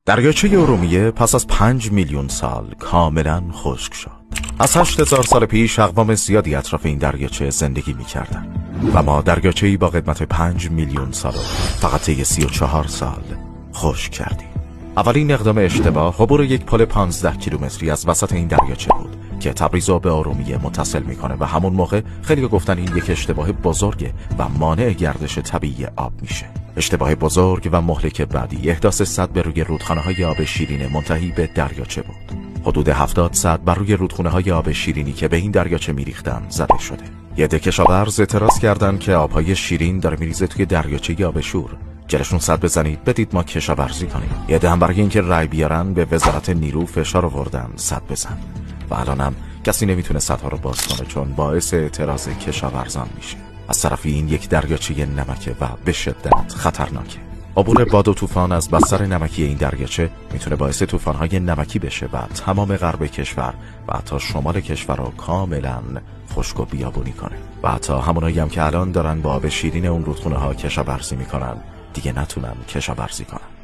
دریاچه ارومیه پس از 5 میلیون سال کاملا خشک شد. از 8000 سال پیش اقوام زیادی اطراف این دریاچه زندگی می‌کردند و ما دریاچه‌ای با قدمت 5 میلیون سال فقط طی 34 سال خشک کردیم. اولین اقدام اشتباه عبور یک پل 15 کیلومتری از وسط این دریاچه بود که تبریز رو به ارومیه متصل میکنه و همون موقع خیلی گفتن این یک اشتباه بزرگه و مانع گردش طبیعی آب میشه. اشتباه بزرگ و مهلک بعدی احداث سد بر روی رودخانه‌های آب شیرین منتهی به دریاچه بود. حدود 70 سد بر روی رودخانه‌های آب شیرینی که به این دریاچه میریختن زده شده. یه عده کشاورز اعتراض کردن که آبهای شیرین داره میریزه توی دریاچه آب شور. جلشون سد بزنید بدید ما کشاورزی کنیم. یه عده هم برای اینکه رای بیارن به وزارت نیرو فشار آوردن سد بزن. و الانم کسی نمیتونه سدها رو باز کنه چون باعث اعتراض کشاورزان میشه. از طرفی این یک دریاچه نمکه و به شدت خطرناکه. عبور باد و طوفان از بستر نمکی این دریاچه میتونه باعث طوفان‌های نمکی بشه و تمام غرب کشور و حتی شمال کشور رو کاملا خشک و بیابونی کنه. و حتی همونایی هم که الان دارن با آب شیرین اون رودخونه‌ها کشاورزی میکنن دیگه نتونن کشاورزی کنن.